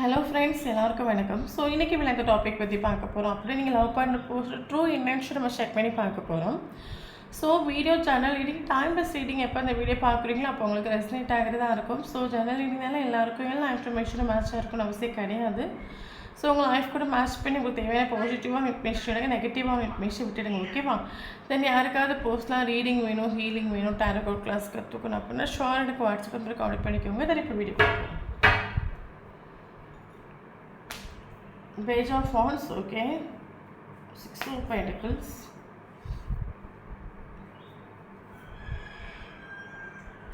Hello friends, எல்லாருக்கும் வணக்கம். So இன்றைக்கி இந்த டாபிக் பற்றி பார்க்க போகிறோம். அப்படி நீங்கள் லவ் பண்ணுற போஸ்ட் ட்ரூ இன்டென்ஷன் நம்ம செக் பண்ணி பார்க்க போகிறோம். So video journal reading, time bus reading எப்போ அந்த வீடியோ பார்க்குறீங்களோ அப்போ உங்களுக்கு ரெசனேட் ஆகிறதா இருக்கும். ஸோ ஜர்னல் ரீடிங்னால எல்லாருக்கும் எல்லா இன்ஃபர்மேஷனும் மேட்சாக இருக்கும்னு அவசியம் கிடையாது. ஸோ உங்கள் லைஃப் கூட மேட்ச் பண்ணி உங்களுக்கு தேவையான பாசிட்டிவாக இன்ஃபர்மேஷன் எடுங்க, நெகட்டிவாக இன்ஃபர்மேஷன் விட்டுடுங்க. ஓகேவா? தென் யாருக்காவது போஸ்ட்லாம் ரீடிங் வேணும், ஹீலிங் வேணும், டேரோ கிளாஸ் கற்றுக்கணும் அப்படின்னா ஷோர் எனக்கு வாட்ஸ்அப் நம்பருக்கு கால் பண்ணிக்கோங்க. தென் இப்போ வீடியோ பார்க்கலாம். Page of Wands, okay. Six of Pentacles,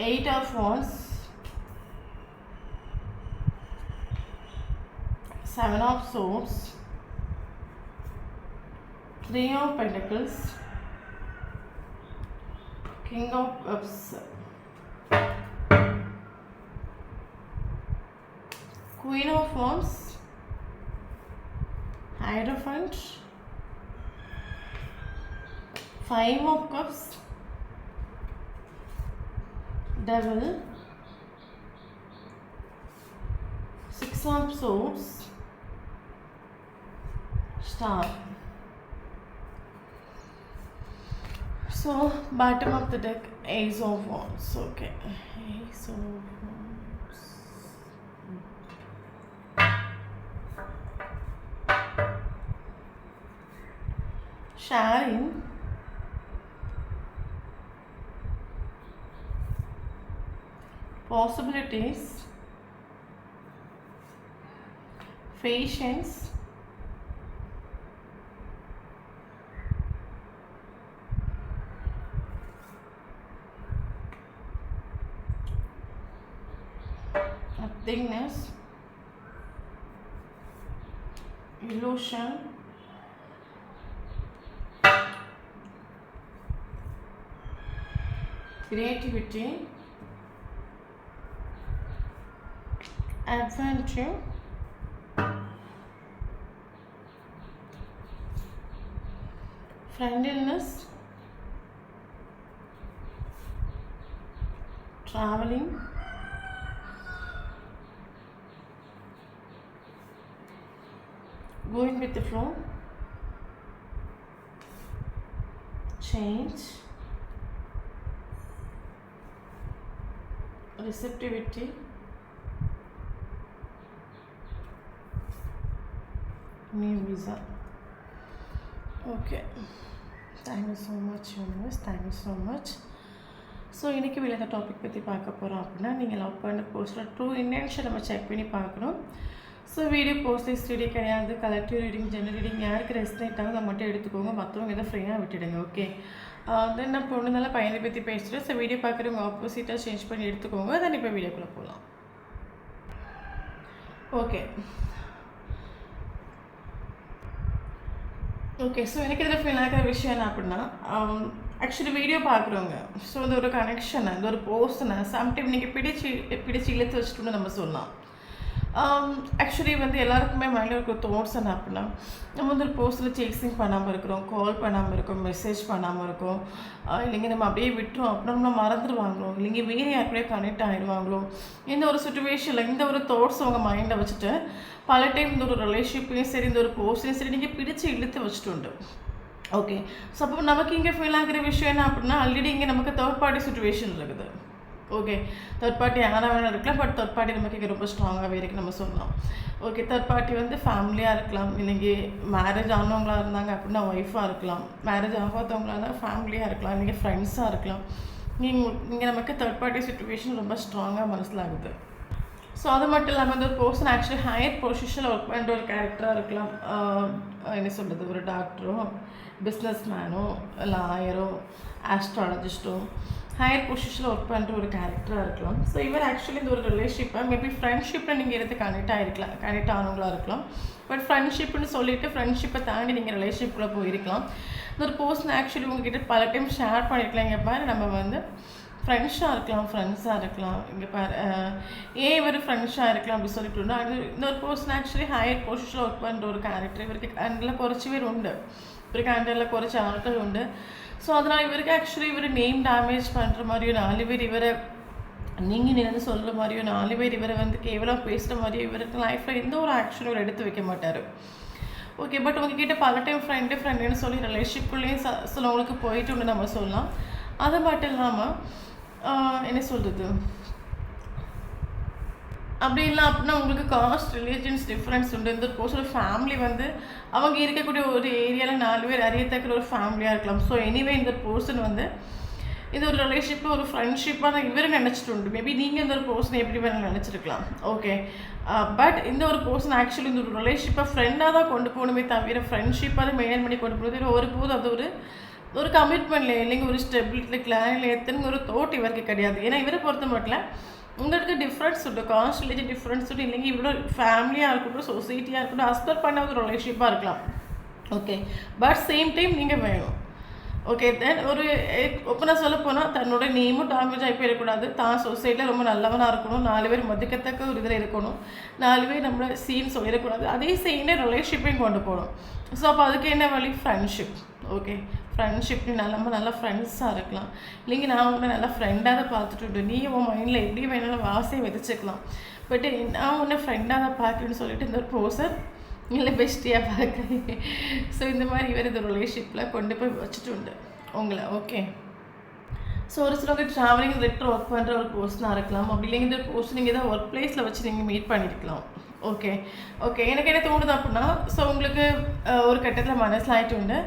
Eight of Wands, Seven of Swords, Three of Pentacles, King of Cups, Queen of Wands, Hierophant, Five of Cups, Devil, Six of Swords, Star. So bottom of the deck, Ace of Wands. Okay, Ace of Wands. Sharing, possibilities, patience, nothingness, illusion, creativity, adventure, friendliness, traveling, going with the flow, change, receptivity, new visa. Okay, thank you so much universe, thank you so much. So இன்றைக்கி இந்த topic பற்றி பார்க்க போகிறோம் அப்படின்னா நீங்கள் love பண்ண போஸ்ட்டில் true intention நம்ம செக் பண்ணி பார்க்கணும். ஸோ வீடியோ போஸ்ட் ஸ்டடி கிடையாது, கலெக்டிவ் ரீடிங், ஜெனரல் ரீடிங், யாருக்கு ரெஸ்னேட் ஆகுது அதை மட்டும் எடுத்துக்கோங்க, மற்றவங்க எதை ஃப்ரீயாக விட்டுடுங்க. ஓகே, தென் நான் பொண்ணுனால பையனை பற்றி பேசுகிறேன். ஸோ வீடியோ பார்க்குறவங்க ஆப்போசிட்டாக சேஞ்ச் பண்ணி எடுத்துக்கோங்க. தென் இப்போ வீடியோக்குள்ளே போகலாம். ஓகே ஓகே ஸோ எனக்கு இதில் ஃபீல் ஆகிற விஷயம் என்ன அப்படின்னா, ஆக்சுவலி வீடியோ பார்க்குறவங்க, ஸோ இந்த ஒரு கனெக்ஷனை, இந்த ஒரு போஸ்டனை சம்டைம் நீங்கள் பிடிச்சி இழுத்து வச்சுட்டுன்னு நம்ம சொல்லலாம். ஆக்சுவலி எல்லாருக்குமே மைண்டில் இருக்கிற தாட்ஸ் என்ன அப்படின்னா, நம்ம ஒரு போஸ்ட்டில் சேசிங் பண்ணாமல் இருக்கிறோம், கால் பண்ணாமல் இருக்கோம், மெசேஜ் பண்ணாமல் இருக்கோம், இல்லைங்க நம்ம அப்படியே விட்டுரும் அப்படின்னா நம்ம மறந்துடுவாங்களோ, இல்லைங்க வேறு யாருக்குள்ளே கனெக்ட் ஆகிடுவாங்களோ, இந்த ஒரு சுச்சுவேஷனில் இந்த ஒரு தாட்ஸ் அவங்க மைண்டை வச்சுட்டு பல டைம் இந்த ஒரு ரிலேஷன்ஷிப்லேயும் சரி, இந்த ஒரு போஸ்ட்லேயும் சரி நீங்கள் பிடிச்சி இழுத்து வச்சுட்டு உண்டு. ஓகே, ஸோ அப்போ நமக்கு இங்கே ஃபீல் ஆகிற விஷயம் என்ன அப்படின்னா, ஆல்ரெடி இங்கே நமக்கு தேர்ட் பார்ட்டி சுச்சுவேஷன் இருக்குது. ஓகே, தேர்ட் பார்ட்டி யாராக வேணாலும் இருக்கலாம், பட் தேர்ட் பார்ட்டி நமக்கு இங்கே ரொம்ப ஸ்ட்ராங்காகவே இருக்குது நம்ம சொல்லலாம். ஓகே, தேர்ட் பார்ட்டி ஃபேமிலியாக இருக்கலாம், இல்லைங்க மேரேஜ் ஆனவங்களாக இருந்தாங்க அப்படின்னா ஒய்ஃபாக இருக்கலாம், மேரேஜ் ஆகாதவங்களாக இருந்தால் ஃபேமிலியாக இருக்கலாம், இல்லைங்க ஃப்ரெண்ட்ஸாக இருக்கலாம். இங்கே நமக்கு தேர்ட் பார்ட்டி சுச்சுவேஷன் ரொம்ப ஸ்ட்ராங்காக மனசில் ஆகுது. ஸோ அது மட்டும் இல்லாமல் இந்த ஒரு பர்சன் ஆக்சுவலி ஹையர் பொசிஷனில் ஒர்க் பண்ணுற ஒரு கேரக்டராக இருக்கலாம். என்ன சொல்கிறது, ஒரு டாக்டரோ, பிஸ்னஸ் மேனோ, லாயரோ, ஆஸ்ட்ராலஜிஸ்ட்டோ, ஹையர் பொசிஷனில் ஒர்க் பண்ணுற ஒரு கேரக்டராக இருக்கலாம். ஸோ இவர் ஆக்சுவலி இந்த ஒரு ரிலேஷன்ஷிப்பை மேபி ஃப்ரெண்ட்ஷிப்பில் நீங்கள் எடுத்து கனெக்ட் ஆனவங்களாக இருக்கலாம். பட் ஃப்ரெண்ட்ஷிப்னு சொல்லிவிட்டு ஃப்ரெண்ட்ஷிப்பை தாண்டி நீங்கள் ரிலேஷன்ஷிப்பில் போயிருக்கலாம். இந்த ஒரு பர்சன் ஆக்சுவலி உங்ககிட்ட பல டைம் ஷேர் பண்ணியிருக்கலாம், இங்கே பாரு நம்ம ஃப்ரெண்ட்ஸாக இருக்கலாம், இங்கே பாரு ஏன் இவர் ஃப்ரெண்ட்ஸாக இருக்கலாம் அப்படி சொல்லிட்டு அது இந்த ஒரு பர்சன் ஆக்சுவலி ஹையர் பொசிஷனில் ஒர்க் பண்ணுற ஒரு கேரக்டர். இவருக்கு அண்டில் குறைச்சி பேர் உண்டு, இவருக்கு அண்டில் குறைச்சி ஆட்கள் உண்டு. ஸோ அதனால் இவருக்கு ஆக்சுவலி இவர் நேம் டேமேஜ் பண்ணுற மாதிரியும் 4 பேர் இவரை நீங்கள் நினைந்து சொல்கிற மாதிரியோ 4 பேர் இவரை வந்து கேவலம் பேசுகிற மாதிரியோ இவருக்கு லைஃப்பில் எந்த ஒரு ஆக்ஷனும் இவர் எடுத்து வைக்க மாட்டார். ஓகே, பட் உங்ககிட்ட பல டைம் ஃப்ரெண்டுன்னு சொல்லி ரிலேஷன்ஷிப்லேயும் சிலவங்களுக்கு போயிட்டு நம்ம சொல்லலாம். அது மட்டும் இல்லாமல் என்ன சொல்கிறது, அப்படி இல்லை அப்படின்னா உங்களுக்கு காஸ்ட் ரிலீஜன்ஸ் டிஃப்ரென்ஸ் உண்டு. இந்த ஒரு ஃபேமிலி வந்து அவங்க இருக்கக்கூடிய ஒரு ஏரியாவில் 4 பேர் அறியத்தக்கிற ஒரு ஃபேமிலியாக இருக்கலாம். ஸோ எனிவே இந்த பர்சன் வந்து இது ஒரு ரிலேஷன்ஷிப்பு ஒரு ஃப்ரெண்ட்ஷிப்பாக தான் இவர் நினச்சிட்டு உண்டு. மேபி நீங்கள் இந்த ஒரு பர்சன் எப்படி வேணும் நினச்சிருக்கலாம். ஓகே, பட் இந்த ஒரு பர்சன் ஆக்சுவலி இந்த ஒரு ரிலேஷன்ஷிப்பை ஃப்ரெண்டாக தான் கொண்டு போகணுமே தவிர ஃப்ரெண்ட்ஷிப்பாக தான் மெயின்டைன் பண்ணி கொண்டு போகிறது ஒருபோது அது ஒரு கமிட்மெண்ட்டில் இல்லைங்க, ஒரு ஸ்டெபிலிட்டி கிளானில் எத்தனை ஒரு தோட் இவருக்கு கிடையாது. ஏன்னா இவரை பொறுத்த மட்டும் உங்களுக்கு டிஃப்ரென்ஸ் உண்டு, காஸ்ட் ரிலேஜன் டிஃப்ரென்ஸ் உண்டு. இல்லைங்க இவ்வளோ ஃபேமிலியாக இருக்கட்டும், சொசைட்டியாக இருக்கட்டும், ஹஸ்பண்ட் பண்ண ஒரு ரிலேஷன்ஷிப்பாக இருக்கலாம். ஓகே, பட் சேம் டைம் நீங்கள் வேணும். ஓகே, தென் ஒரு ஓப்பனாக சொல்ல போனால் தன்னோட நேமும் டேமேஜ் ஆகி போயிடக்கூடாது. தான் சொசைட்டியில் ரொம்ப நல்லவனாக இருக்கணும், 4 பேர் மதிக்கத்தக்க ஒரு இதில் இருக்கணும், 4 பேர் நம்மளோட சீன் சொல்லிடக்கூடாது. அதே சீனே ரிலேஷன்ஷிப்பையும் கொண்டு போகணும். ஸோ அப்போ அதுக்கு என்ன வழி? ஃப்ரெண்ட்ஷிப். ஓகே, ஃப்ரெண்ட்ஷிப் நல்லா ஃப்ரெண்ட்ஸாக இருக்கலாம். இல்லைங்க நான் உன்னை நல்லா ஃப்ரெண்டாக தான் பார்த்துட்டு நீ உன் மைண்டில் எப்படி வேணாலும் வாசையை விதைச்சிக்கலாம். பட் நான் உன்னை ஃப்ரெண்டாக தான் பார்க்குறேன்னு சொல்லிட்டு இந்த ஒரு பர்சன் இல்லை பெஸ்டியாக பார்க்குறீங்க. ஸோ இந்த மாதிரி இவர் இந்த ரிலேஷன்ஷிப்பில் கொண்டு போய் வச்சுட்டு உண்டு உங்களை. ஓகே, ஸோ ஒரு சிலவங்க ட்ராவலிங் ரிலேட்டட் ஒர்க் பண்ணுற ஒரு பர்சனாக இருக்கலாம். அப்படி இல்லைங்க இந்த பர்சன் நீங்கள் ஏதாவது ஒர்க் பிளேஸில் வச்சு நீங்கள் மீட் பண்ணியிருக்கலாம். ஓகே, எனக்கு என்ன தோணுது அப்படின்னா, ஸோ உங்களுக்கு ஒரு கட்டத்தில் மனசில் ஆகிட்டு உண்டு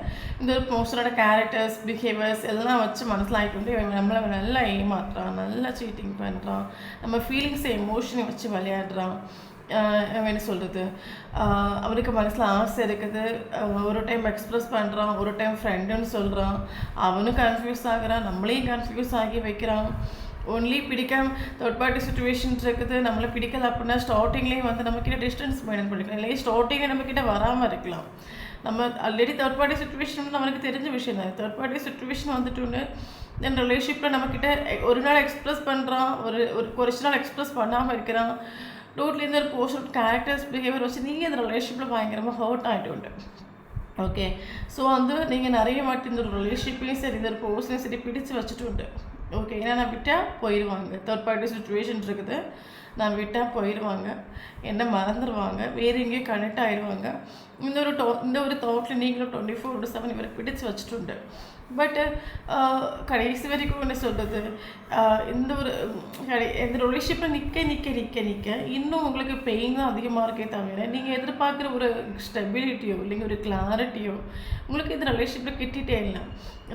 இந்த ஒரு பர்சனோட கேரக்டர்ஸ் பிஹேவியர்ஸ் எல்லாம் வச்சு மனசில் ஆகிட்டு உண்டு நம்மளை நல்லா ஏமாத்துறான், நல்லா சீட்டிங் பண்ணுறான், நம்ம ஃபீலிங்ஸை எமோஷனை வச்சு விளையாடுறான். என்ன சொல்கிறது, அவனுக்கு மனசில் ஆசை இருக்குது, ஒரு டைம் எக்ஸ்ப்ரெஸ் பண்ணுறான், ஒரு டைம் ஃப்ரெண்டுன்னு சொல்கிறான், அவனும் கன்ஃபியூஸ் ஆகுறான், நம்மளையும் கன்ஃபியூஸ் ஆகி வைக்கிறான். ஒன்லி பிடிக்காம தேர்ட் பார்ட்டி சுச்சுவேஷன்ஸ் இருக்குது. நம்மளை பிடிக்கல அப்படின்னா ஸ்டார்டிங்லேயே வந்து நம்மக்கிட்ட டிஸ்டன்ஸ் மெயின்டைன் பண்ணிக்கலாம். இல்லையே ஸ்டார்டிங்கே நம்மக்கிட்ட வராமல் இருக்கலாம். நம்ம ஆல்ரெடி தேர்ட் பார்ட்டி சுச்சுவேஷன் நம்மளுக்கு தெரிஞ்ச விஷயம் தான். தேர்ட் பார்ட்டி சுச்சுவேஷன் வந்துட்டு தென் ரிலேஷன்ஷிப்பில் நம்மக்கிட்ட ஒரு நாள் எக்ஸ்ப்ரெஸ் பண்ணுறான், கொஞ்ச நாள் எக்ஸ்ப்ரெஸ் பண்ணாமல் இருக்கிறான். டோட்டலி இந்த ஒரு போர்ஷன் கேரக்டர்ஸ் பிஹேவியர் வச்சு நீங்கள் இந்த ரிலேஷன்ஷிப்பில் பயங்கரமாக ஹர்ட் ஆகிட்டு உண்டு. ஓகே, ஸோ வந்து நீங்கள் நிறைய வாட்டி இந்த ஒரு ரிலேஷன்ஷிப்லேயும் சரி இந்த ஒரு பர்சனையும் சரி பிடிச்சி வச்சுட்டு உண்டு. ஓகே, ஏன்னா நான் விட்டால் போயிடுவாங்க, தேர்ட் பார்ட்டி சுச்சுவேஷன் இருக்குது, நான் விட்டால் போயிடுவாங்க, என்ன மறந்துடுவாங்க, வேறு எங்கேயும் கனெக்ட் ஆகிடுவாங்க. இந்த ஒரு தாட்டில் நீங்களும் 24/7 இவரை பிடிச்சி வச்சுட்டு உண்டு. பட்டு கடைசி வரைக்கும் என்ன சொல்கிறது, இந்த ரிலேஷன்ஷிப்பில் நிற்க இன்னும் உங்களுக்கு பெயின் தான் அதிகமாக இருக்கே தவிர நீங்கள் எதிர்பார்க்குற ஒரு ஸ்டெபிலிட்டியோ இல்லைங்க ஒரு கிளாரிட்டியோ உங்களுக்கு இந்த ரிலேஷன்ஷிப்பில் கிட்டிகிட்டே இல்லை.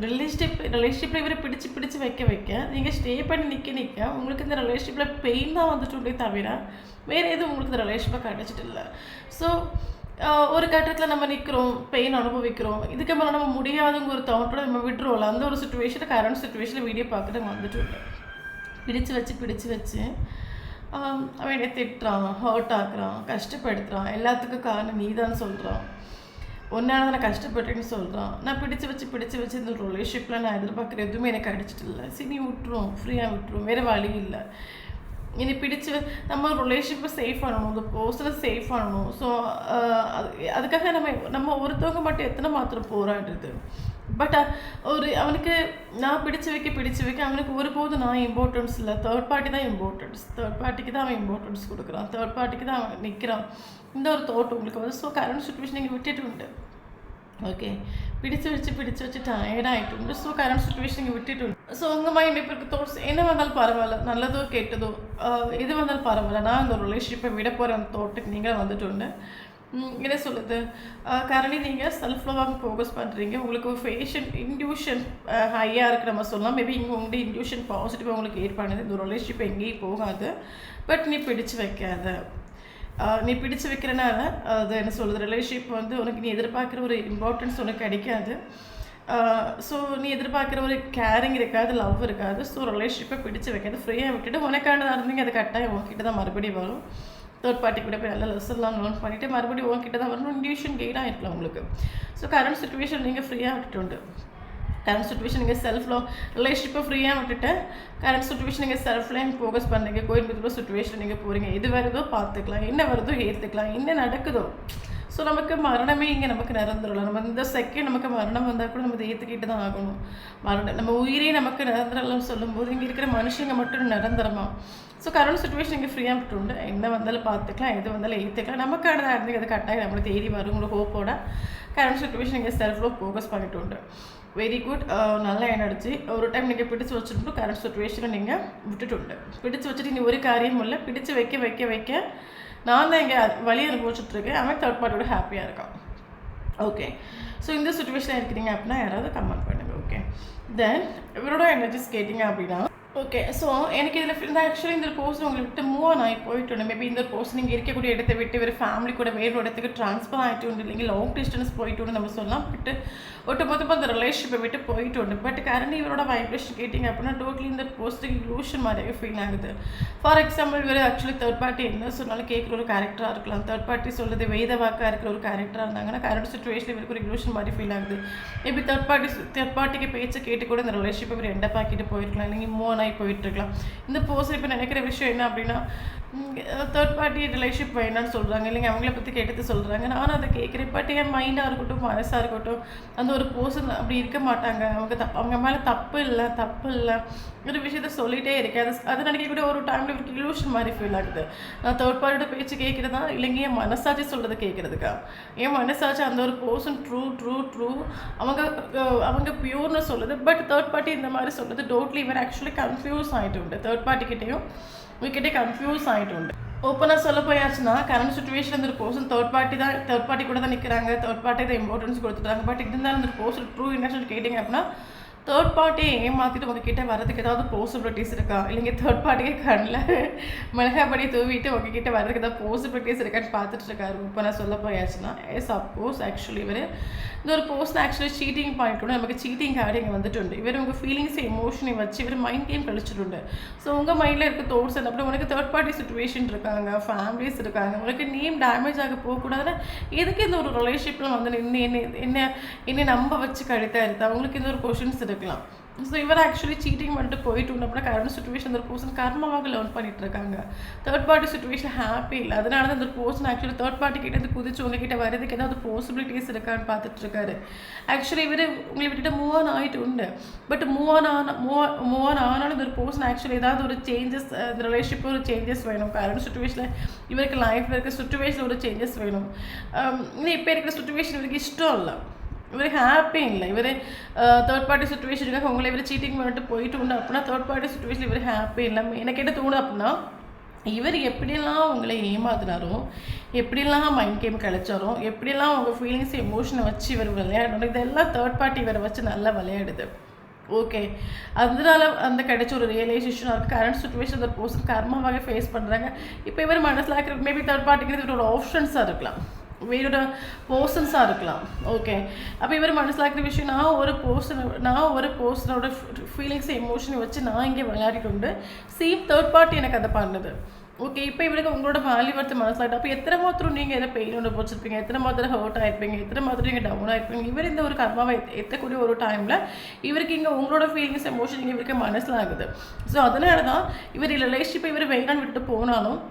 ரிலேஷன்ஷிப்பில் இவரை பிடிச்சி வைக்க நீங்கள் ஸ்டே பண்ணி நிற்க உங்களுக்கு இந்த ரிலேஷன்ஷிப்பில் பெயின் தான் வந்துட்டு தவிர வேறு எதுவும் உங்களுக்கு இந்த ரிலேஷன்ஷிப்பை கிடைச்சிட்டு இல்லை. ஸோ ஒரு கட்டத்தில் நம்ம நிற்கிறோம், பெயின் அனுபவிக்கிறோம், இதுக்கு மேலே நம்ம முடியாதுங்க ஒரு தாட்டோட நம்ம விட்டுருவோம்ல. அந்த ஒரு சுச்சுவேஷனில் கரண்ட் சுச்சுவேஷனில் வீடியோ பார்த்துட்டு வந்துட்டு பிடிச்சி வச்சு அவன் என்னை திட்டுறான், ஹர்ட் ஆக்குறான், கஷ்டப்படுத்துகிறான், எல்லாத்துக்கும் காரணம் நீ தான் சொல்கிறான், ஒன்றால் நான் கஷ்டப்பட்டேன்னு சொல்கிறான். நான் பிடிச்சி வச்சு இந்த ரிலேஷன்ஷிப்பில் நான் எதிர்பார்க்குற எதுவுமே எனக்கு கிடைச்சிட்டு இல்லை. சரி நீ விட்டுரும், ஃப்ரீயாக விட்டுரும், வேறு வழி இல்லை. இனி பிடிச்சி நம்ம ரிலேஷன்ஷிப்பை சேஃப் பண்ணணும், இந்த பர்சனை சேஃப் பண்ணணும். ஸோ அதுக்காக நம்ம ஒருத்தவங்க மட்டும் எத்தனை மாத்திரம் போராடுறது. பட் அவனுக்கு நான் பிடிச்சி வைக்க அவனுக்கு ஒருபோதும் நான் இம்பார்ட்டன்ஸ் இல்லை, தேர்ட் பார்ட்டி தான் இம்பார்ட்டன்ஸ், தேர்ட் பார்ட்டிக்கு தான் அவன் இம்பார்ட்டன்ஸ் கொடுக்குறான், தேர்ட் பார்ட்டிக்கு தான் அவன் நிற்கிறான். இந்த ஒரு தாட் உங்களுக்கு வந்து ஸோ கரண்ட் சுச்சுவேஷன் நீங்கள் விட்டுட்டு உண்டு. ஓகே, பிடிச்சி வச்சு டயர்டாகிட்டு உண்டு. ஸோ கரண்ட் சுச்சுவேஷன் நீங்கள் விட்டுட்டு உண்டு. ஸோ உங்கள் மைண்ட் இப்போ இருக்க தாட்ஸ் என்ன வந்தாலும் பரவாயில்ல, நல்லதோ கெட்டதோ எது வந்தாலும் பரவாயில்ல, நான் அந்த ரிலேஷன்ஷிப்பை விட போகிற அந்த தாட்டுக்கு நீங்களே வந்துட்டு உண்டு. என்ன சொல்லுது, கரண்ட்லி நீங்கள் செல்ஃப் லவ்வாக ஃபோக்கஸ் பண்ணுறீங்க, உங்களுக்கு ஃபேஷன் இன்ட்யூஷன் ஹையாக இருக்குது நம்ம சொல்லலாம். மேபி இங்கே உங்களுடைய இன்ட்யூஷன் பாசிட்டிவாக உங்களுக்கு ஏற்பாடுது, இந்த ரிலேஷன்ஷிப் எங்கேயும் போகாது. பட் நீ பிடிச்சி வைக்காத, நீ பிடிச்சி வைக்கிறனால அது என்ன சொல்கிறது, ரிலேஷன்ஷிப் வந்து உனக்கு நீ எதிர்பார்க்குற ஒரு இம்பார்ட்டன்ஸ் உனக்கு கிடைக்காது. ஸோ நீ எதிர்பார்க்குற ஒரு கேரிங் இருக்காது, லவ் இருக்காது. ஸோ ரிலேஷன்ஷிப்பை பிடிச்சி வைக்காது, ஃப்ரீயாக விட்டுட்டு உனக்கானதாக இருந்தீங்க அது கட்டாயம் உங்ககிட்ட தான் மறுபடியும் வரும். தேர்ட் பார்ட்டி கூட போய் நல்லா லெசன்லாம் லேர்ன் பண்ணிவிட்டு மறுபடியும் உங்ககிட்ட தான் வரணும். இன்ட்யூஷன் கெயினாக இருக்கலாம் உங்களுக்கு. ஸோ கரண்ட் சுச்சுவேஷன் நீங்கள் ஃப்ரீயாக விட்டுட்டு உண்டு. கரண்ட் சுச்சுவேஷன் நீங்கள் செல்ஃப்லாம் ரிலேஷன்ஷிப்பை ஃப்ரீயாக விட்டுட்டு கரண்ட் சுச்சுவேஷன் நீங்கள் செல்ஃப்லையும் ஃபோக்கஸ் பண்ணுறீங்க. கோயம்புத்தூர் சுச்சுவேஷன் நீங்கள் போகிறீங்க, எது வருதோ பார்த்துக்கலாம், என்ன வருதோ ஏற்றுக்கலாம், என்ன நடக்குதோ. ஸோ நமக்கு மரணமே இங்கே நமக்கு நிரந்தரம். நம்ம இந்த செகண்ட் நமக்கு மரணம் வந்தால் கூட நம்ம ஏற்றுக்கிட்டு தான் ஆகணும். நம்ம உயிரே நமக்கு நிரந்தரம் சொல்லும்போது இங்கே இருக்கிற மனுஷங்க மட்டும் நிரந்தரமாக. ஸோ கரண்ட் சுச்சுவேஷன் இங்கே ஃப்ரீயாக விட்டுண்டு என்ன வந்தாலும் பார்த்துக்கலாம், எது வந்தாலும் ஏற்றுக்கலாம். நமக்கானதாக இருந்து அது கட்டாயம் நம்மளை தேடி வரும் உங்களுக்கு ஹோப்போட கரண்ட் சுச்சுவேஷன் இங்கே செல்ஃப்ல ஃபோக்கஸ் பண்ணிட்டு உண்டு. Very good. நல்ல எனர்ஜி. ஒரு டைம் நீங்கள் பிடிச்சி வச்சுட்டு கரண்ட் சுச்சுவேஷனை நீங்கள் விட்டுட்டு பிடிச்சி வச்சுட்டு நீ ஒரு காரியமும் இல்லை, பிடிச்சி வைக்க வைக்க வைக்க நான் தான் இங்கே வழி அனுபவிச்சுட்ருக்கேன். அவன் தேர்ட் பார்ட்டியோட ஹாப்பியாக இருக்கான். ஓகே, ஸோ இந்த சுச்சுவேஷனில் இருக்கிறீங்க அப்படின்னா யாராவது கமெண்ட் பண்ணுங்கள். ஓகே, தென் இவரோட எனர்ஜிஸ் கேட்டிங்க அப்படின்னா ஓகே. ஸோ எனக்கு இதில் ஆக்சுவலி இந்த போர்ஷன் உங்களை விட்டு மூவ் ஆன் ஆகி போயிட்டு மேபி இந்த போர்ஷன் நீங்கள் இருக்கக்கூடிய இடத்தை விட்டு வேறு ஃபேமிலி கூட வேறு இடத்துக்கு ட்ரான்ஸ்ஃபர் ஆகிட்டு உண்டு, இல்லைங்க லாங் டிஸ்டன்ஸ் போயிட்டு நம்ம சொல்லலாம். விட்டு ஒட்டுமொத்தமாக அந்த ரிலேஷன்ஷிப்பை விட்டு போயிட்டு உண்டு. பட் கரண்ட் இவரோட வைப்ரேஷன் கேட்டிங்க அப்படின்னா டோட்டலி இந்த போஸ்ட்டுக்கு இலூஷன் மாதிரியே ஃபீல் ஆகுது. ஃபார் எக்ஸாம்பிள் இவர் ஆக்சுவலி தேர்ட் பார்ட்டி என்ன சொன்னாலும் கேட்குற ஒரு கேரக்டராக இருக்கலாம். தேர்ட் பார்ட்டி சொல்லுறது வேத வாக்காக இருக்கிற ஒரு கேரக்டராக இருந்தாங்கன்னா கரண்ட் சுச்சுவேஷன் இவருக்கு ஒரு இலூஷன் மாதிரி ஃபீல் ஆகுது. மேபி தேர்ட் பார்ட்டிக்கு பேச்சு கேட்டு கூட இந்த ரிலேஷன்ஷிப்பை இவர் எண்டப் ஆக்கிட்டு போயிருக்கலாம், இல்லைங்க மூவ் ஆன் ஆகி போயிட்டுருக்கலாம். இந்த போஸ்ட் இப்போ நினைக்கிற விஷயம் என்ன அப்படின்னா தேர்ட் பார்ட்டி ரிலேஷன்ஷிப் வேணான்னு சொல்கிறாங்க, இல்லைங்க அவங்கள பற்றி கேட்டது சொல்கிறாங்க. நானும் அதை கேட்குறேன். பட் என் மைண்டாக இருக்கட்டும் மனசாக இருக்கட்டும் அந்த ஒரு பர்சன் அப்படி இருக்க மாட்டாங்க. அவங்க மேலே தப்பு இல்லை ஒரு விஷயத்த சொல்லிகிட்டே இருக்கேன். அது நினைக்கக்கூடிய ஒரு டைமில் இவருக்கு இலூஷன் மாதிரி ஃபீல் ஆகுது. நான் தேர்ட் பார்ட்டியோட பேச்சு கேட்குறதா இல்லைங்க என் மனசாட்சி சொல்கிறத கேட்குறதுக்கா? என் மனசாட்சி அந்த ஒரு பர்சன் ட்ரூ அவங்க பியூர்னு சொல்லுது. பட் தேர்ட் பார்ட்டி இந்த மாதிரி சொல்லுது. டோட்லி இவர் ஆக்சுவலி கன்ஃபியூஸ் ஆகிட்டு உண்டு. தேர்ட் பார்ட்டிக்கிட்டேயும் உங்ககிட்டே கன்ஃபியூஸ் ஆகிட்டு உண்டு. ஓப்பனாக சொல்ல போயாச்சுன்னா கரண்ட் சுச்சுவேஷன் இந்த பர்சன் தேர்ட் பார்ட்டி கூட தான் நிற்கிறாங்க. தேர்ட் பார்ட்டி தான் இம்பார்ட்டன்ஸ் கொடுத்துட்டாங்க. பட் இருந்தாலும் இந்த பர்சன் ட்ரூ இன்டென்ஷன் கேட்டிங்க அப்படின்னா தேர்ட் பார்ட்டியை ஏமாற்றிட்டு உங்ககிட்ட வர்றதுக்கு ஏதாவது பாசிபிலிட்டிஸ் இருக்கா, இல்லைங்க தேர்ட் பார்ட்டியை கண்ணில் மிளகாப்படி தூவிட்டு உங்ககிட்ட வர்றதுக்கு ஏதாவது பாசிபிலிட்டிஸ் இருக்கான்னு பார்த்துட்டு இருக்காரு. இப்போ நான் சொல்ல போயாச்சுன்னா சப்போஸ் ஆக்சுவலி இவர் இந்த ஒரு பர்சன் ஆக்சுவலி சீட்டிங் பாயிண்ட் கூட நமக்கு சீட்டிங் கார்டு இங்கே வந்துட்டு இவர் உங்கள் ஃபீலிங்ஸ் எமோஷனை வச்சு இவர் மைண்ட் கேம் கழிச்சிட்டு. ஸோ உங்கள் மைண்டில் இருக்க தோட்ஸ் என்ன அப்படி உனக்கு தேர்ட் பார்ட்டி சுச்சுவேஷன் இருக்காங்க, ஃபேமிலிஸ் இருக்காங்க, உங்களுக்கு நேம் டேமேஜ் ஆக போகக்கூடாதுன்னா எதுக்கு இந்த ஒரு ரிலேஷன்ஷிப்பில் வந்து என்ன நம்ப வச்சு கழித்தா இருக்குது அவங்களுக்கு இந்த ஒரு கொஷின்ஸ் இருக்கலாம். ஸோ இவர் ஆக்சுவலி சீட்டிங் பண்ணிட்டு போயிட்டு அப்படின்னா கரண்ட் சுச்சுவேஷன் ஒரு பர்சன் கர்மாவாக லேர்ன் பண்ணிட்டு இருக்காங்க. தேர்ட் பார்ட்டி சுச்சுவேஷன் ஹாப்பி இல்லை. அதனால தான் இந்த பர்சன் ஆக்சுவலி தேர்ட் பார்ட்டி கிட்ட இருந்து குதிச்சு உங்ககிட்ட வரதுக்கு ஏதாவது பாசிபிலிட்டிஸ் இருக்கான்னு பார்த்துட்டு இருக்காரு. ஆக்சுவலி இவர் உங்களை விட்டுட்டு மூவ் ஆன் ஆகிட்டு உண்டு. பட் மூவ் ஆன் ஆனாலும் இந்த ஒரு பர்சன் ஆக்சுவலி ஏதாவது ஒரு சேஞ்சஸ் இந்த ரிலேஷன்ஷிப் ஒரு சேஞ்சஸ் வேணும். கரண்ட் சுச்சுவேஷனில் இவருக்கு லைஃப்பில் இருக்க சுச்சுவேஷன் ஒரு சேஞ்சஸ் வேணும். இப்போ இருக்கிற சுச்சுவேஷன் இவருக்கு இஷ்டம் இல்லை, இவர் ஹாப்பி இல்லை. இவர் தேர்ட் பார்ட்டி சுச்சுவேஷனுக்காக உங்களை இவர் சீட்டிங் பண்ணிட்டு போயிட்டு உண்டு அப்படின்னா தேர்ட் பார்ட்டி சுச்சுவேஷன் இவர் ஹாப்பி இல்லை. எனக்கு என்ன தோணும் அப்படின்னா இவர் எப்படிலாம் உங்களை ஏமாத்துனாரோ, எப்படிலாம் மைண்ட் கேம் கழிச்சாரோ, எப்படிலாம் உங்கள் ஃபீலிங்ஸ் எமோஷனை வச்சு இவர் விளையாடணும், இதெல்லாம் தேர்ட் பார்ட்டி இவரை வச்சு நல்லா விளையாடுது. ஓகே, அதனால அந்த கிடைச்ச ஒரு ரியலைசேஷனாக இருக்குது. கரண்ட் சுச்சுவேஷன் ஒரு பர்சன் கர்மாவாக ஃபேஸ் பண்ணுறாங்க. இப்போ இவர் மனசில் இருக்கிற மேபி தேர்ட் பார்ட்டிங்கிறது ஒரு ஆப்ஷன்ஸாக இருக்கலாம், வேறோட பர்சன்ஸாக இருக்கலாம். ஓகே, அப்போ இவர் மனசிலாக்கிற விஷயம் நான் ஒரு பர்சனோட ஃபீலிங்ஸ் எமோஷனை வச்சு நான் இங்கே விளையாடிட்டு உண்டு. சேம் தேர்ட் பார்ட்டி எனக்கு அதை பண்ணுது. ஓகே, இப்போ இவருக்கு உங்களோட வேல்யூ வரத்து மனசிலாகிட்டு அப்போ எத்தனை மாத்திரம் நீங்கள் எதை பெயின் ஒன்று போச்சிருப்பீங்க, எத்தனை மாத்திரம் ஹர்ட் ஆகிருப்பீங்க, எத்தனை மாத்திரம் நீங்கள் டவுன் ஆகிருப்பீங்க. இவர் இந்த ஒரு கர்மாவை எத்தக்கூடிய ஒரு டைமில் இவருக்கு இங்கே உங்களோட ஃபீலிங்ஸ் எமோஷன் இங்கே இவருக்கு மனசிலாகுது. ஸோ அதனால தான் இவர் ரிலேஷன்ஷிப்பை இவர் வேணான்னு விட்டு போனாலும்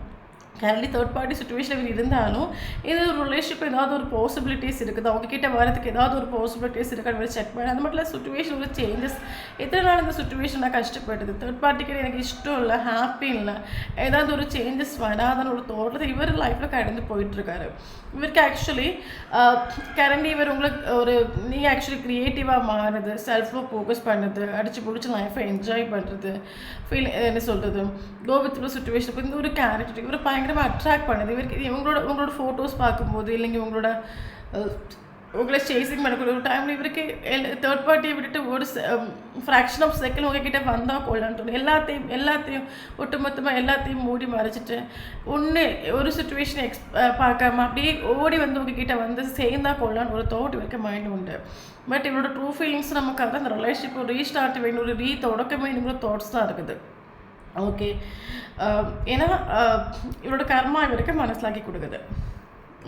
கரண்ட்லி தேர்ட் பார்ட்டி சுச்சுவேஷன் இருந்தாலும் இது ஒரு ரிலேஷன்ஷிப் ஏதாவது ஒரு பாசிபிலிட்டிஸ் இருக்குது, அவங்கக்கிட்ட வரதுக்கு ஏதாவது ஒரு பாசிபிலிட்டிஸ் இருக்கான்னு செக் பண்ணி அது மட்டும் இல்லை சுச்சுவேஷன் ஒரு சேஞ்சஸ். எத்தனை நாள் இந்த சுச்சுவேஷன் நான் கஷ்டப்பட்டது, தேர்ட் பார்ட்டிக்கு எனக்கு இஷ்டம் இல்லை, ஹாப்பி இல்லை, ஏதாவது ஒரு சேஞ்சஸ் வராதான்னு ஒரு தோட்டத்தை இவர் லைஃப்பில் கடந்து போயிட்டுருக்காரு. இவருக்கு ஆக்சுவலி கரண்ட்லி இவர் உங்களுக்கு ஒரு நீங்கள் ஆக்சுவலி க்ரியேட்டிவாக மாறுது, செல்ஃபில் ஃபோக்கஸ் பண்ணுறது, அடித்து பிடிச்சி லைஃப்பை என்ஜாய் பண்ணுறது, ஃபீல் என்ன சொல்கிறது கோவித்ல சுச்சுவேஷன் இந்த ஒரு கேரக்டர் இவர் பயங்கரமாக அட்ராக்ட் பண்ணுது. இவருக்கு உங்களோட ஃபோட்டோஸ் பார்க்கும்போது இல்லைங்க உங்களை சேசிங் பண்ணக்கூடிய ஒரு டைமில் இவருக்கு தேர்ட் பார்ட்டியை விட்டுட்டு ஒரு ஃப்ராக்ஷன் ஆஃப் செகண்ட் உங்ககிட்ட வந்தால் கொள்ளான்னு எல்லாத்தையும் ஒட்டுமொத்தமாக எல்லாத்தையும் மூடி மறைச்சிட்டு ஒரு சுச்சுவேஷனை பார்க்காம அப்படியே ஓடி வந்து உங்ககிட்ட வந்து சேர்ந்தா கொள்ளான்னு ஒரு தாட் இவருக்கு மைண்ட் உண்டு. பட் இவரோட ட்ரூ ஃபீலிங்ஸ் நமக்காக அந்த ரிலேஷன்ஷிப் ரீஸ்டார்ட் வேணும், ஒரு தொடக்கம் வேணுங்கிற தாட்ஸ் தான் இருக்குது. ஓகே, ஏன்னா இவரோட கர்மா இவருக்கு மனசிலாக்கி கொடுக்குது.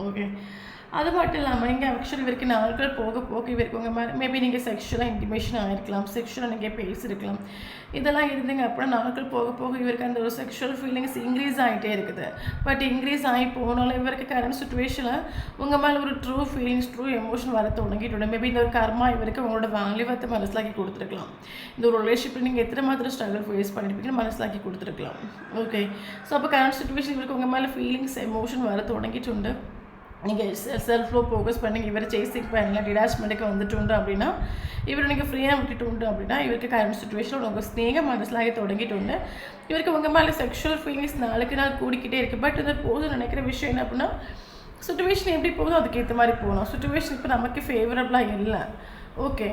ஓகே, அது மட்டும் இல்லாமல் இங்கே ஆக்சுவலி இவருக்கு நாட்கள் போக போக இவருக்கு உங்கள் மேலே மேபி நீங்கள் செக்ஷுவலாக இன்டிமேஷன் ஆகிருக்கலாம், செக்ஷுவலாக நீங்கள் பேசியிருக்கலாம். இதெல்லாம் இருந்தீங்க அப்படின்னா நாட்கள் போக போக இவருக்கு அந்த ஒரு செக்ஷுவல் ஃபீலிங்ஸ் இன்க்ரீஸ் ஆகிட்டே இருக்குது. பட் இன்க்ரீஸ் ஆகி போனாலும் இவருக்கு கரண்ட் சுச்சுவேஷனில் உங்கள் மேலே ஒரு ட்ரூ ஃபீலிங்ஸ், ட்ரூ எமோஷன் வர தொடங்கிட்டு மேபி இந்த ஒரு கர்மா இவருக்கு உங்களோட வேல்யூவத்தை மனசிலாக்கி கொடுத்துருக்கலாம். இந்த ஒரு ரிலேஷன்ஷிப்பில் நீங்கள் எத்தனை மாதிரி ஸ்ட்ரகிள் ஃபேஸ் பண்ணியிருப்பீங்கன்னு மனசிலாக்கி கொடுத்துருக்கலாம். ஓகே, ஸோ அப்போ கரண்ட் சுச்சுவேஷன் இவருக்கு உங்கள் மேலே ஃபீலிங்ஸ், எமோஷன் வர தொடங்கிட்டு நீங்கள் செல்ஃப் லோ ஃபோக்கஸ் பண்ணி இவரை சேசிங் பண்ணலாம், டிடாச்மெண்ட்டுக்கு வந்துட்டு அப்படின்னா இவரை நீங்கள் ஃப்ரீயாக விட்டுட்டு அப்படின்னா இவருக்கு கரண்ட் சுச்சுவேஷனில் உங்கள் ஸ்நேகம் மனசிலாகி தொடங்கிட்டு இவருக்கு உங்கள் மேலே செக்ஷுவல் ஃபீலிங்ஸ் நாளுக்கு நாள் கூடிக்கிட்டே இருக்குது. பட் இந்த போது நினைக்கிற விஷயம் என்ன அப்படின்னா சுச்சுவேஷன் எப்படி போகுதோ அதுக்கேற்ற மாதிரி போகணும். சுச்சுவேஷன் இப்போ நமக்கு ஃபேவரபுளாக இல்லை. ஓகே,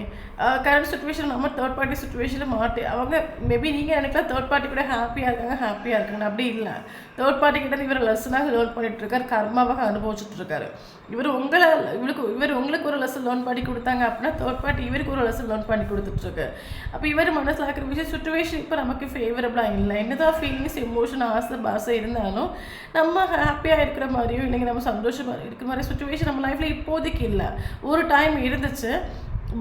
கரண்ட் சுச்சுவேஷன் நம்ம தேர்ட் பார்ட்டி சுச்சுவேஷனில் மாற்றி அவங்க மேபி நீங்கள் நினைக்கலாம் தேர்ட் பார்ட்டி கூட ஹாப்பியாக இருக்காங்க. அப்படி இல்லை. தேர்ட் பார்ட்டி கிட்ட இவர் லெசனாக லேர்ன் பண்ணிகிட்ருக்கார், கர்மாவாக அனுபவிச்சுட்ருக்காரு. இவர் உங்களுக்கு ஒரு லெசன் லேர்ன் பண்ணி கொடுத்தாங்க அப்படின்னா தேர்ட் பார்ட்டி இவருக்கு ஒரு லெசன் லேர்ன் பண்ணி கொடுத்துட்ருக்கு. அப்போ இவர் மனசில் இருக்கிற விஷயம் சுச்சுவேஷன் இப்போ நமக்கு ஃபேவரபுளாக இல்லை. என்னதான் ஃபீலிங்ஸ், எமோஷன், பாசை இருந்தாலும் நம்ம ஹாப்பியாக இருக்கிற மாதிரியும் இல்லைங்க நம்ம சந்தோஷமாக இருக்கிற மாதிரி சுச்சுவேஷன் நம்ம லைஃப்பில் இப்போதைக்கு இல்லை. ஒரு டைம் இருந்துச்சு,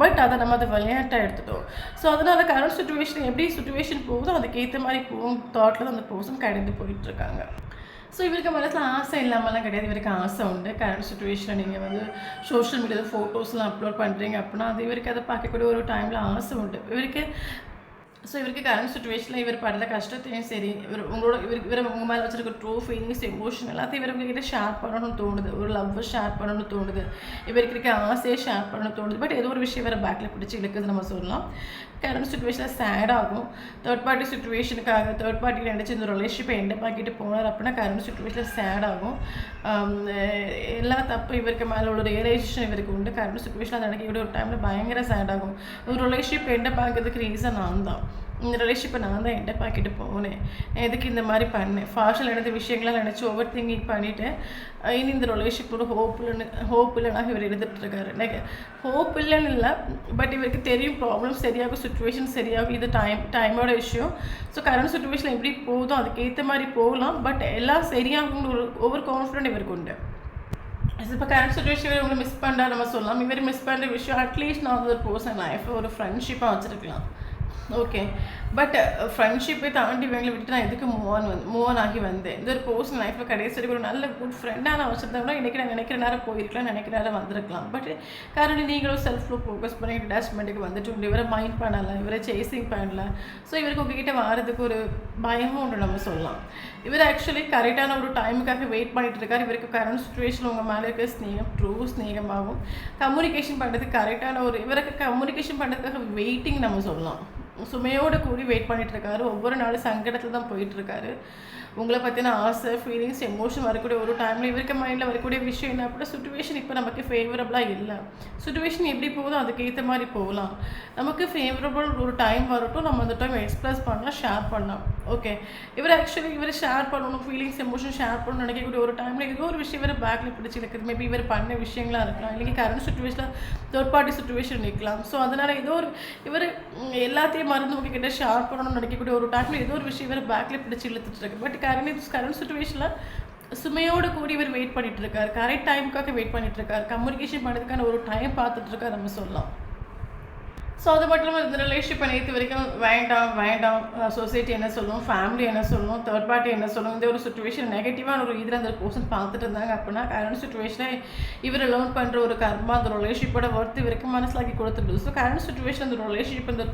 பட் அதை நம்ம அதை விளையாட்டாக எடுத்துட்டோம். ஸோ அதனால் கரண்ட் சுச்சுவேஷன் எப்படி சுச்சுவேஷன் போகுதோ அதுக்கேற்ற மாதிரி போகும் தாட்டில் தான் அந்த பர்சன் கடந்து போயிட்டுருக்காங்க. ஸோ இவருக்கு மனசில் ஆசை இல்லாமலாம் கிடையாது, இவருக்கு ஆசை உண்டு. கரண்ட் சுச்சுவேஷனில் நீங்கள் சோஷியல் மீடியாவில் ஃபோட்டோஸ்லாம் அப்லோட் பண்ணுறீங்க அப்படின்னா அது இவருக்கு அதை பார்க்கக்கூடிய ஒரு டைமில் ஆசை உண்டு இவருக்கு. ஸோ இவருக்கு கரண்ட் சுச்சுவேஷனில் இவர் படுற கஷ்டத்தையும் சரி இவர் உங்கள் மேலே வச்சுருக்க ட்ரூ ஃபீலிங்ஸ், எமோஷன் எல்லாத்தையும் இவர் உங்ககிட்ட ஷேர் பண்ணணும்னு தோணுது. ஒரு லவ்வை ஷேர் பண்ணணும்னு தோணுது, இவருக்கு இருக்க ஆசையை ஷேர் பண்ணணும்னு தோணுது. பட் ஏதோ ஒரு விஷயம் வேறு பேக்கில் பிடிச்சி இழுக்குது நம்ம சொல்லலாம். கரண்ட் சுச்சுவேஷனில் சேட் ஆகும். தேர்ட் பார்ட்டி சுச்சுவேஷனுக்காக தேர்ட் பார்ட்டியில் நினச்சி இந்த ரிலேஷன்ஷிப்பை எண்டை பாக்கிட்டு போனார் அப்படின்னா கரண்ட் சுச்சுவேஷனில் சேட் ஆகும். எல்லா தப்பு இவருக்கு மேலே உள்ள ரியலைசேஷன் இவருக்கு உண்டு. கரண்ட் சுச்சுவேஷனில் அதை நினைக்கக்கூடிய ஒரு டைமில் பயங்கர சேட் ஆகும். ஒரு ரிலேஷன்ஷிப் எண்டை பார்க்கறதுக்கு ரீசன் நான் தான். இந்த ரிலேஷன்ஷிப்பை நான் தான் எண்டை பாக்கிட்டு போனேன், எதுக்கு இந்த மாதிரி பண்ணேன், ஃபாஷல் நடந்த விஷயங்கள்லாம் நினச்சி ஓவர் திங்கிங் பண்ணிவிட்டு இனி இந்த ரிலேஷன்ஷிப் ஒரு ஹோப் இல்லைனா இவர் இருந்துகிட்ருக்காரு. எனக்கு ஹோப் இல்லைன்னு இல்லை, பட் இவருக்கு தெரியும் ப்ராப்ளம் சரியாகும், சுச்சுவேஷன் சரியாகும், இது டைமோட விஷயம். ஸோ கரண்ட் சுச்சுவேஷன் எப்படி போகுதோ அதுக்கேற்ற மாதிரி போகலாம், பட் எல்லாம் சரியாகும்னு ஒரு ஓவர் கான்ஃபிடென்ட் இவருக்கு உண்டு. இப்போ கரண்ட் சுச்சுவேஷன் இவங்களை மிஸ் பண்ணுறா நம்ம சொல்லலாம். இவர் மிஸ் பண்ணுற விஷயம் அட்லீஸ்ட் நான் ஒரு பர்சன் லைஃப்பை ஒரு ஃப்ரெண்ட்ஷிப்பாக வச்சுருக்கலாம். ஓகே, பட் ஃப்ரெண்ட்ஷிப்பை தாண்டி இவங்களை விட்டு நான் எதுக்கு மூவ் ஆன் ஆகி வந்தேன். இந்த ஒரு பர்சன் லைஃப்பில் கடைசி வரைக்கும் ஒரு நல்ல குட் ஃப்ரெண்டாக நான் வச்சுருந்தா இன்றைக்கி நான் நினைக்கிற நேரம் போயிருக்கலாம், நினைக்கிற நேரம் வந்திருக்கலாம். பட் காரணம் நீங்களும் செல்ஃப்ல ஃபோக்கஸ் பண்ணி டிட்டாச்மெண்ட்டுக்கு வந்துட்டு இவரை மைண்ட் பண்ணலை, இவரை சேசிங் பண்ணல. ஸோ இவருக்கு உங்ககிட்ட வாரதுக்கு ஒரு பயமும் உண்டு நம்ம சொல்லலாம். இவர் ஆக்சுவலி கரெக்டான ஒரு டைமுக்காக வெயிட் பண்ணிட்டு இருக்காரு. இவருக்கு கரண்ட் சுச்சுவேஷன் உங்கள் மேலே இருக்க ஸ்நேகம் ட்ரூ ஸ்நேகமாகும். கம்யூனிகேஷன் பண்ணுறதுக்கு கரெக்டான இவருக்கு கம்யூனிகேஷன் பண்ணுறதுக்காக வெயிட்டிங் நம்ம சொல்லலாம். சுமையோடு கூடி வெயிட் பண்ணிகிட்ருக்காரு. ஒவ்வொரு நாளும் சங்கடத்தில் தான் போயிட்டுருக்காரு. உங்களை பற்றின ஆசை, ஃபீலிங்ஸ், எமோஷன் வரக்கூடிய ஒரு டைமில் இவருக்கு மைண்டில் வரக்கூடிய விஷயம் என்ன அப்படின்னா சுச்சுவேஷன் இப்போ நமக்கு ஃபேவரபுளாக இல்லை. சுச்சுவேஷன் எப்படி போகுதோ அதுக்கேற்ற மாதிரி போகலாம். நமக்கு ஃபேவரபுள் ஒரு டைம் வரட்டும், நம்ம அந்த டைம் எக்ஸ்பிரஸ் பண்ணலாம், ஷேர் பண்ணலாம். ஓகே, இவர் ஷேர் பண்ணணும், ஃபீலிங்ஸ், எமோஷன் ஷேர் பண்ணணும்னு நினைக்கக்கூடிய ஒரு டைமில் ஏதோ ஒரு விஷயம் இவர் பேக்கில் பிடிச்சி இருக்குது. மேபி இவர் பண்ண விஷயங்களாக இருக்கலாம், இல்லைங்க கரண்ட் சுச்சுவேஷனில் தேர்ட் பார்ட்டி சுச்சுவேஷன் நிற்கலாம். ஸோ அதனால் ஏதோ ஒரு இவர் எல்லாத்தையும் மறந்து உங்ககிட்ட ஷேர் பண்ணணும்னு நினைக்கக்கூடிய ஒரு டைமில் ஏதோ ஒரு விஷயம் இவர் பேக்கில் பிடிச்சி இழுத்துட்டு இருக்கு. பட் கரண்ட் சுச்சுவேஷனில் சுமையோடு கூடி இவர் வெயிட் பண்ணிட்டு இருக்காரு, கரெக்ட் டைமுக்காக வெயிட் பண்ணிட்டு இருக்காரு, கம்யூனிகேஷன் பண்ணுறதுக்கான ஒரு டைம் பார்த்துட்டு இருக்காரு நம்ம சொல்லலாம். ஸோ அது மட்டும் இல்லாமல் இந்த ரிலேஷன்ஷிப்பை நேற்று வரைக்கும் வேண்டாம் சொசைட்டி என்ன சொல்லும், ஃபேமிலி என்ன சொல்லும், தேர்ட் பார்ட்டி என்ன சொல்லும், இந்த ஒரு சுச்சுவேஷன் நெகட்டிவான ஒரு இதில் அந்த பர்சன் பார்த்துட்டு இருந்தாங்க அப்படின்னா கரண்ட் சுச்சுவேஷனை இவர் லேர்ன் பண்ணுற ஒரு கர்மா அந்த ரிலேஷன்ஷிப்போட ஒர்த்து இவருக்கு மனசிலாக்கி கொடுத்துருது. ஸோ கரண்ட் சுச்சுவேஷன் அந்த ரிலேஷன்ஷிப் இந்த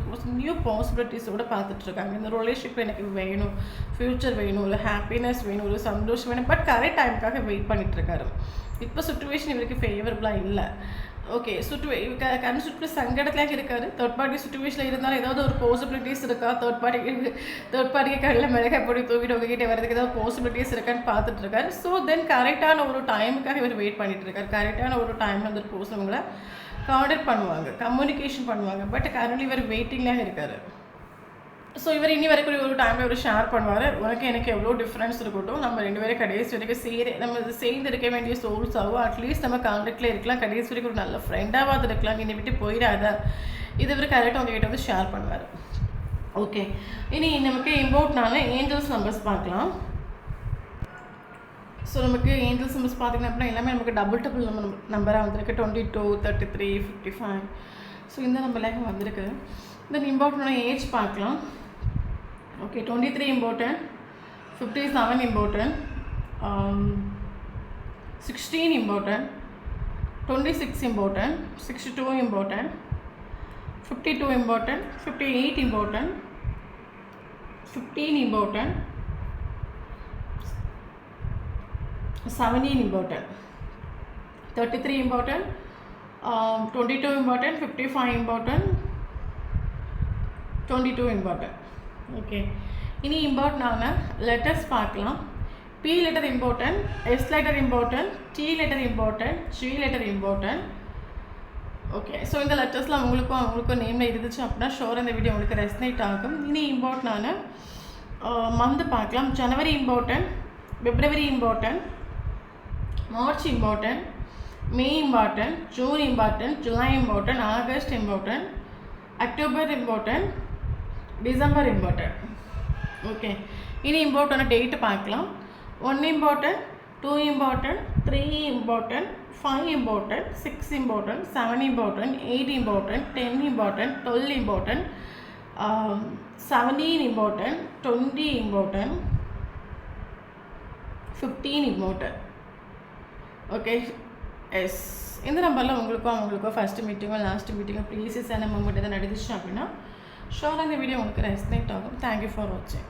நியூ பாசிபிலிட்டிஸோடு பார்த்துட்ருக்காங்க. இந்த ரிலேஷன்ஷிப் எனக்கு வேணும், ஃப்யூச்சர் வேணும், ஒரு ஹாப்பினஸ் வேணும், ஒரு சந்தோஷம் வேணும், பட் கரெக்ட் டைமுக்காக வெயிட் பண்ணிகிட்ருக்காரு. இப்போ சுச்சுவேஷன் இவருக்கு ஃபேவரபுளாக இல்லை. ஓகே, கரண்ட் சுச்சுவேஷன் சங்கடத்துலேயே இருக்காரு. தேர்ட் பார்ட்டி சுச்சுவேஷனில் இருந்தாலும் ஏதாவது ஒரு பாசிபிலிட்டிஸ் இருக்கா, தேர்ட் பார்ட்டிக்கு கடையில் மிளகாய் பொடி தூக்கிட்டு உங்ககிட்ட வரதுக்கு ஏதாவது பாசிபிலிட்டிஸ் இருக்கான்னு பார்த்துட்டு இருக்காரு. ஸோ தென் கரெக்டான ஒரு டைமுக்காக இவர் வெயிட் பண்ணிட்டு இருக்காரு. கரெக்டான ஒரு டைமில் அந்த பர்சன் உங்களை கான்டாக்ட் பண்ணுவாங்க, கம்யூனிகேஷன் பண்ணுவாங்க. பட் கரண்ட்லி இவர் வெயிட்டிங்லேயே இருக்காரு. ஸோ இவர் இனி வரைக்கும் ஒரு டைமில் இவர் ஷேர் பண்ணுவார், உனக்கு எனக்கு எவ்வளோ டிஃப்ரென்ஸ் இருக்கட்டும், நம்ம ரெண்டு பேரும் கடைசி வரைக்கும் நம்ம சேர்ந்து இருக்க வேண்டிய சோல்ஸ் ஆகும், அட்லீஸ்ட் நம்ம கான்டாக்டில் இருக்கலாம், கடைசி வரைக்கும் ஒரு நல்ல ஃப்ரெண்டாவது இருக்கலாம், என்னை விட்டு போயிடாத, இது இவர் கரெக்டாக உங்ககிட்ட ஷேர் பண்ணுவார். ஓகே, இனி நமக்கு இம்போர்ட்னால ஏஞ்சல்ஸ் நம்பர்ஸ் பார்க்கலாம். ஸோ நமக்கு ஏஞ்சல் சிம்பிள்ஸ் பார்த்திங்கன்னா அப்படின்னா எல்லாமே நமக்கு டபுள் நம்பராக வந்திருக்கு 22, 33, 55. ஸோ இந்த நம்பர்லாம் வந்திருக்கு. தென் இம்பார்ட்டண்டான ஏஜ் பார்க்கலாம். Okay, 23 important, 57 important, 16 important, 26 important, 62 important, 52 important, 58 important, 15 important, 17 important, 33 important, 22 important, 55 important, 22 important. Okay, இனி இம்பார்ட்டன்டான லெட்டர்ஸ் பார்க்கலாம். P letter important, S letter important, T letter important, G letter important. Okay, so இந்த லெட்டர்ஸ்லாம் அவங்களுக்கும் நேமில் இருந்துச்சு அப்படின்னா sure இந்த video உங்களுக்கு ரெஸ்னேட் ஆகும். இனி இம்பார்ட்டண்டான மந்த் பார்க்கலாம். January important, February important, March important, May important, June important, July important, August important, October important, December important. Okay, இனி இம்பார்ட்டன்ட் டேட்டு பார்க்கலாம். 1 important, 2 important, 3 important, 5 important, 6 important, 7 important, 8 important, 10 important, 12 important, 17 important, 20 important, 15 important. Okay, S, இந்த நம்பரில் உங்களுக்கும் first மீட்டிங்கோ last மீட்டிங்கோ pleases என்ன moment எதாவது நடந்துச்சு அப்படின்னா ஷோராக இந்த வீடியோ உங்களுக்கு ரெஸ்னேட் ஆகும். தேங்க்யூ ஃபார் வாட்சிங்.